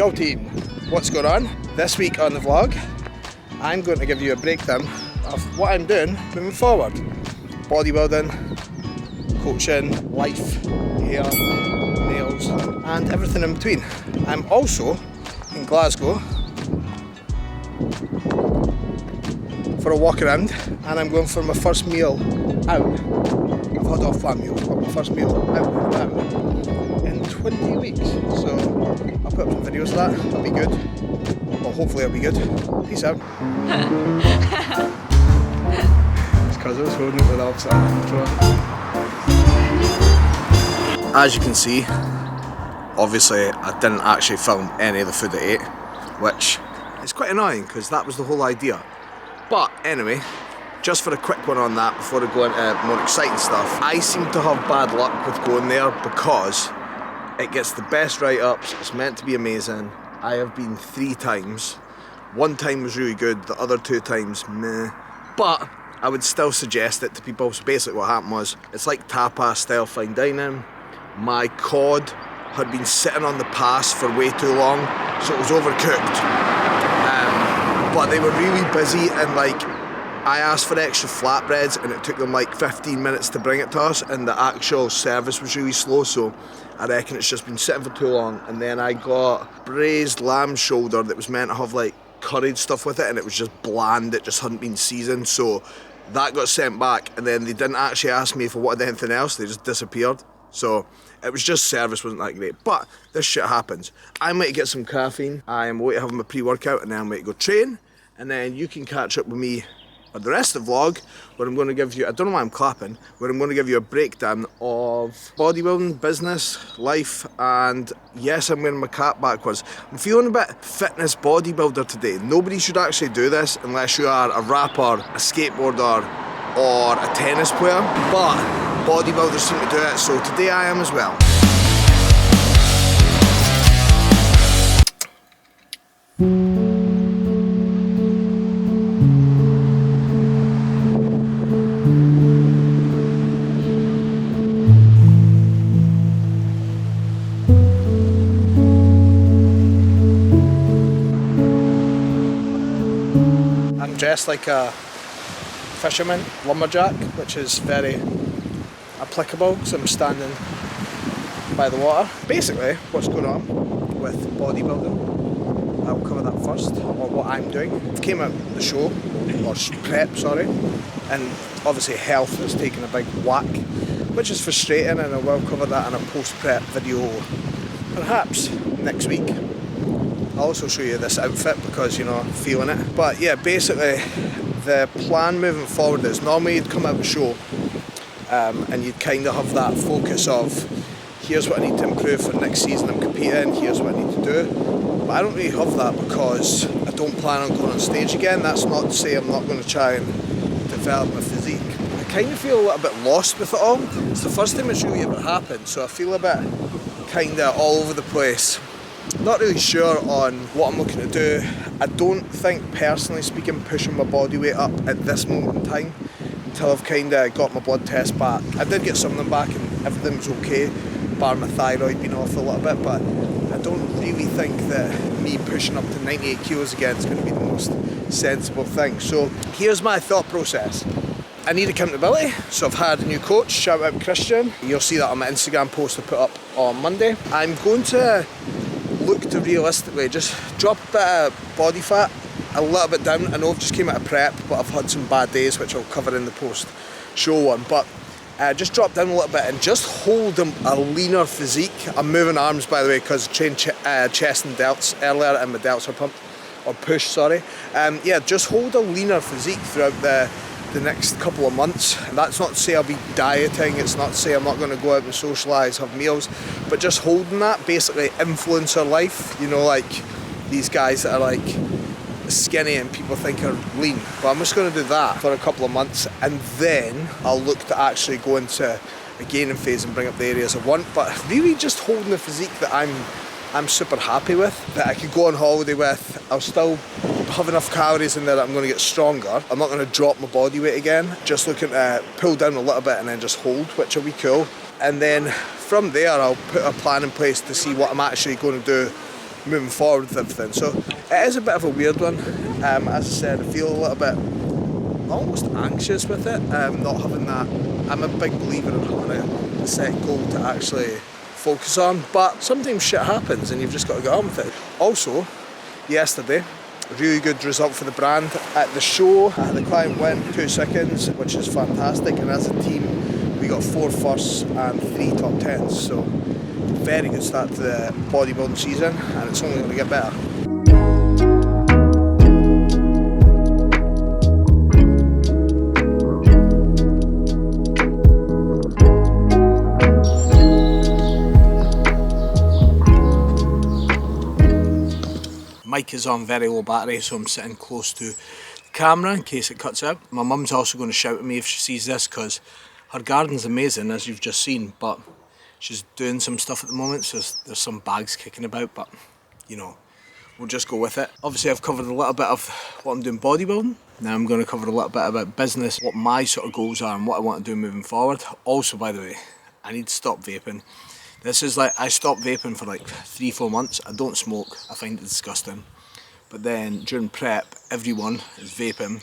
Yo team, what's going on? This week on the vlog, I'm going to give you a breakdown of what I'm doing moving forward. Bodybuilding, coaching, life, hair, nails, and everything in between. I'm also in Glasgow for a walk around, and I'm going for my first meal out. I've had off-plan meals, but my first meal out in 20 weeks. So I'll put up some videos of that. That'll be good. Well, hopefully it'll be good. Peace out. It's because I was holding it with the opposite control. As you can see, obviously I didn't actually film any of the food I ate, which is quite annoying because that was the whole idea. But anyway, just for a quick one on that before I go into more exciting stuff, I seem to have bad luck with going there because it gets the best write-ups, it's meant to be amazing. I have been 3 times. 1 time was really good, the other 2 times, meh. But I would still suggest it to people. So basically what happened was, it's like tapas style fine dining. My cod had been sitting on the pass for way too long, so it was overcooked. But they were really busy, and like, I asked for extra flatbreads and it took them like 15 minutes to bring it to us, and the actual service was really slow, so I reckon it's just been sitting for too long. And then I got braised lamb shoulder that was meant to have like curried stuff with it, and it was just bland, it just hadn't been seasoned, so that got sent back. And then they didn't actually ask me if I wanted anything else, they just disappeared. So it was just service wasn't that great, but this shit happens. I might get some caffeine, I am waiting to have my pre-workout, and then I might go train, and then you can catch up with me on the rest of the vlog, where I'm going to give you, I don't know why I'm clapping, where I'm going to give you a breakdown of bodybuilding, business, life, and yes, I'm wearing my cap backwards. I'm feeling a bit fitness bodybuilder today. Nobody should actually do this unless you are a rapper, a skateboarder, or a tennis player, but bodybuilders seem to do it, so today I am as well. I'm dressed like a fisherman, lumberjack, which is very applicable because I'm standing by the water. Basically, what's going on with bodybuilding, I'll cover that first, or what I'm doing. I came out the show, or prep, sorry, and obviously health has taken a big whack, which is frustrating, and I will cover that in a post-prep video perhaps next week. I'll also show you this outfit because, you know, I'm feeling it. But yeah, basically the plan moving forward is normally you'd come out the show and you'd kind of have that focus of here's what I need to improve for next season I'm competing, here's what I need to do. But I don't really have that because I don't plan on going on stage again. That's not to say I'm not going to try and develop my physique. I kind of feel a little bit lost with it all. It's the first time it's really ever happened, so I feel a bit kind of all over the place. Not really sure on what I'm looking to do. I don't think, personally speaking, pushing my body weight up at this moment in time until I've kind of got my blood test back. I did get some of them back and everything was okay, bar my thyroid being off a little bit, but I don't really think that me pushing up to 98 kilos again is going to be the most sensible thing. So here's my thought process. I need accountability, so I've had a new coach, shout out Christian. You'll see that on my Instagram post I put up on Monday. I'm going to look to realistically just drop a bit of body fat a little bit down. I know I've just came out of prep, but I've had some bad days which I'll cover in the post show one, but just drop down a little bit and just hold a leaner physique. I'm moving arms, by the way, because I trained chest and delts earlier and my delts are pumped, or pushed, sorry. Yeah, just hold a leaner physique throughout the next couple of months. And that's not to say I'll be dieting, it's not to say I'm not going to go out and socialise, have meals, but just holding that, basically influencer life, you know, like these guys that are like skinny and people think are lean. But I'm just going to do that for a couple of months, and then I'll look to actually go into a gaining phase and bring up the areas I want, but really just holding the physique that I'm super happy with, that I could go on holiday with. I'll still have enough calories in there that I'm going to get stronger. I'm not going to drop my body weight again, just looking to pull down a little bit and then just hold, which will be cool. And then from there I'll put a plan in place to see what I'm actually going to do moving forward with everything. So it is a bit of a weird one. As I said, I feel a little bit almost anxious with it, not having that. I'm a big believer in having a set goal to actually focus on, but sometimes shit happens and you've just got to get on with it. Also, yesterday, a really good result for the brand. At the show, the client went 2 seconds, which is fantastic, and as a team we got 4 firsts and 3 top 10s, so very good start to the bodybuilding season, and it's only going to get better. Mic is on very low battery, so I'm sitting close to the camera in case it cuts out. My mum's also going to shout at me if she sees this, because her garden's amazing, as you've just seen, but she's doing some stuff at the moment, so there's some bags kicking about, but you know, we'll just go with it. Obviously I've covered a little bit of what I'm doing bodybuilding. Now I'm going to cover a little bit about business, what my sort of goals are and what I want to do moving forward. Also, by the way, I need to stop vaping. This is like, I stopped vaping for like 3-4 months. I don't smoke, I find it disgusting. But then during prep, everyone is vaping.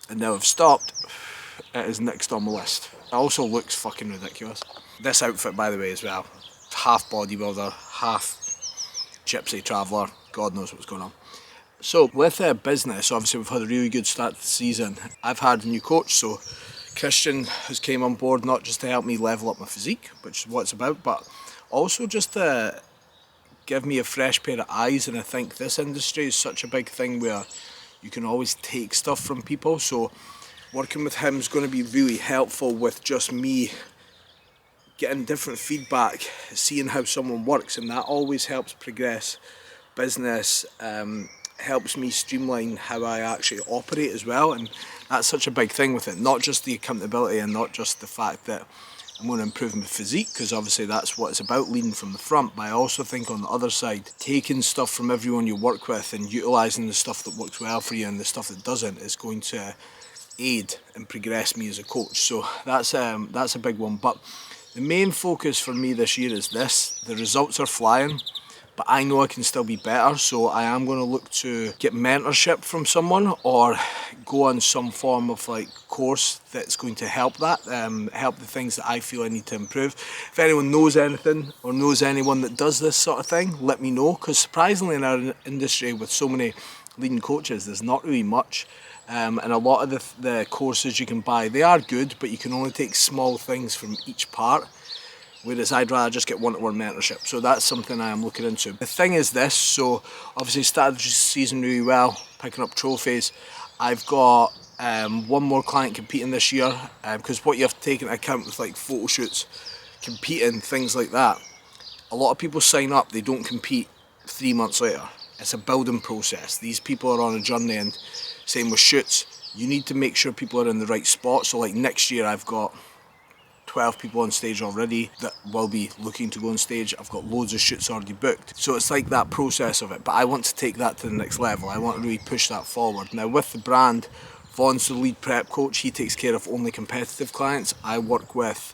And now I've stopped, it is next on my list. It also looks fucking ridiculous. This outfit, by the way, as well, half bodybuilder, half gypsy traveller, God knows what's going on. So with business, obviously we've had a really good start to the season. I've had a new coach, so Christian has came on board not just to help me level up my physique, which is what it's about, but also just to give me a fresh pair of eyes. And I think this industry is such a big thing where you can always take stuff from people, so working with him is going to be really helpful with just me getting different feedback, seeing how someone works, and that always helps progress business, helps me streamline how I actually operate as well. And that's such a big thing with it, not just the accountability and not just the fact that I'm going to improve my physique, because obviously that's what it's about, leading from the front, but I also think on the other side, taking stuff from everyone you work with and utilising the stuff that works well for you and the stuff that doesn't is going to aid and progress me as a coach. So that's a big one. But the main focus for me this year is this. The results are flying, but I know I can still be better, so I am going to look to get mentorship from someone or go on some form of like course that's going to help that, help the things that I feel I need to improve. If anyone knows anything or knows anyone that does this sort of thing, let me know, because surprisingly in our industry with so many leading coaches, there's not really much. And a lot of the courses you can buy, they are good, but you can only take small things from each part. Whereas I'd rather just get one-to-one mentorship. So that's something I am looking into. The thing is this, so obviously started the season really well, picking up trophies. I've got one more client competing this year, because what you have to take into account with like photo shoots, competing, things like that. A lot of people sign up, they don't compete 3 months later. It's a building process. These people are on a journey, and same with shoots. You need to make sure people are in the right spot. So like next year I've got 12 people on stage already that will be looking to go on stage. I've got loads of shoots already booked. So it's like that process of it, but I want to take that to the next level. I want to really push that forward. Now with the brand, Vaughn's the lead prep coach. He takes care of only competitive clients. I work with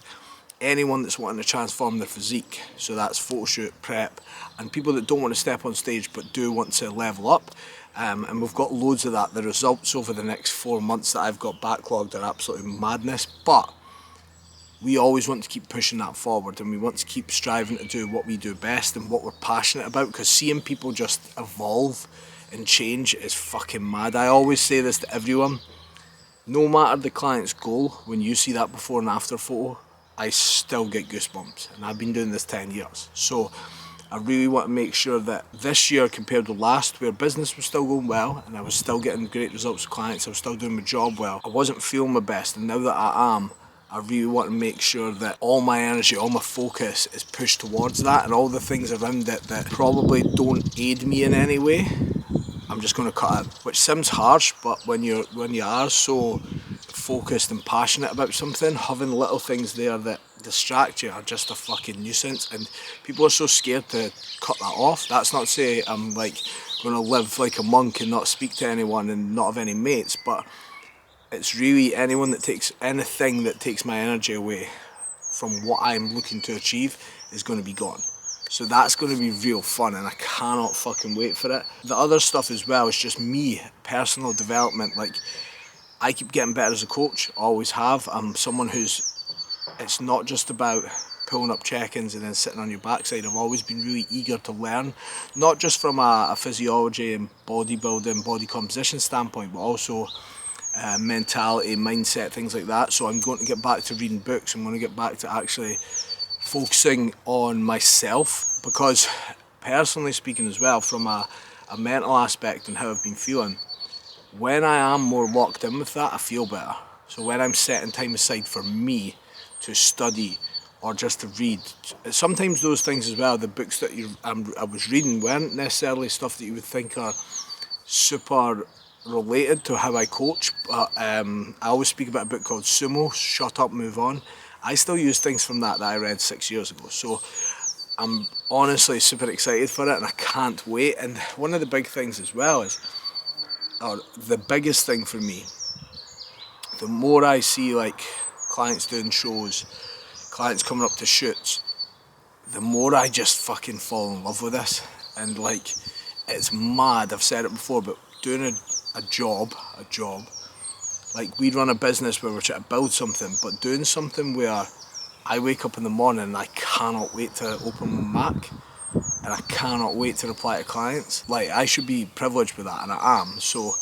anyone that's wanting to transform their physique. So that's photo shoot, prep, and people that don't want to step on stage but do want to level up. And we've got loads of that. The results over the next 4 months that I've got backlogged are absolutely madness, but we always want to keep pushing that forward, and we want to keep striving to do what we do best and what we're passionate about, because seeing people just evolve and change is fucking mad. I always say this to everyone, no matter the client's goal, when you see that before and after photo, I still get goosebumps, and I've been doing this 10 years. So I really want to make sure that this year compared to last, where business was still going well and I was still getting great results with clients, I was still doing my job well, I wasn't feeling my best, and now that I am, I really want to make sure that all my energy, all my focus is pushed towards that, and all the things around it that probably don't aid me in any way, I'm just going to cut out. Which sounds harsh, but when you are so focused and passionate about something, having little things there that distract you are just a fucking nuisance, and people are so scared to cut that off. That's not to say I'm like going to live like a monk and not speak to anyone and not have any mates, but it's really anything that takes my energy away from what I'm looking to achieve is going to be gone. So that's going to be real fun, and I cannot fucking wait for it. The other stuff as well is just me, personal development. Like, I keep getting better as a coach, always have. I'm someone it's not just about pulling up check-ins and then sitting on your backside. I've always been really eager to learn, not just from a physiology and bodybuilding, body composition standpoint, but also mentality, mindset, things like that. So I'm going to get back to reading books. I'm going to get back to actually focusing on myself, because personally speaking as well, from a mental aspect and how I've been feeling, when I am more locked in with that, I feel better. So when I'm setting time aside for me to study or just to read, sometimes those things as well, the books that I was reading weren't necessarily stuff that you would think are super related to how I coach, but I always speak about a book called Sumo, Shut Up, Move On. I still use things from that I read 6 years ago, so I'm honestly super excited for it and I can't wait. And one of the big things as well is, or the biggest thing for me, the more I see like clients doing shows, clients coming up to shoots, the more I just fucking fall in love with this. And like, it's mad, I've said it before, but doing a job, like we run a business where we're trying to build something, but doing something where I wake up in the morning and I cannot wait to open my Mac and I cannot wait to reply to clients. Like, I should be privileged with that, and I am. So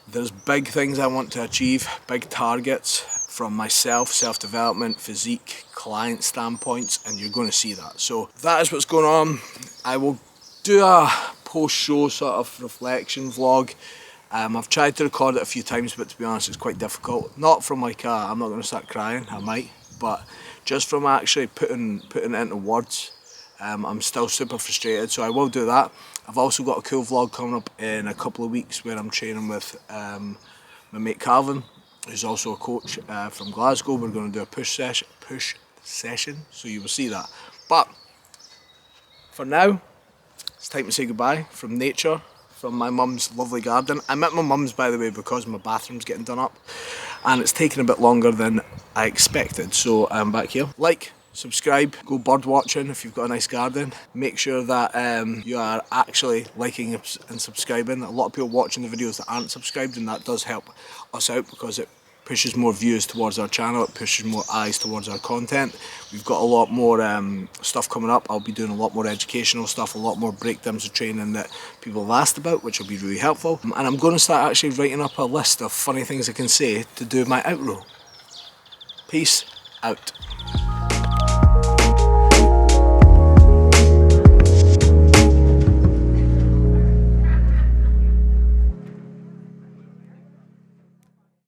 there's big things I want to achieve, big targets from myself, self-development, physique, client standpoints, and you're going to see that. So that is what's going on. I will do a post-show sort of reflection vlog. I've tried to record it a few times, but to be honest, it's quite difficult. Not from like I'm not going to start crying, I might, but just from actually putting it into words. I'm still super frustrated, so I will do that. I've also got a cool vlog coming up in a couple of weeks where I'm training with my mate Calvin, who's also a coach from Glasgow. We're going to do a push session, so you will see that. But for now, it's time to say goodbye from nature, from my mum's lovely garden. I'm at my mum's, by the way, because my bathroom's getting done up and it's taken a bit longer than I expected, so I'm back here. Like, subscribe, go bird watching if you've got a nice garden. Make sure that you are actually liking and subscribing. A lot of people watching the videos that aren't subscribed, and that does help us out because it pushes more views towards our channel, it pushes more eyes towards our content. We've got a lot more stuff coming up. I'll be doing a lot more educational stuff, a lot more breakdowns of training that people have asked about, which will be really helpful. And I'm going to start actually writing up a list of funny things I can say to do my outro. Peace out.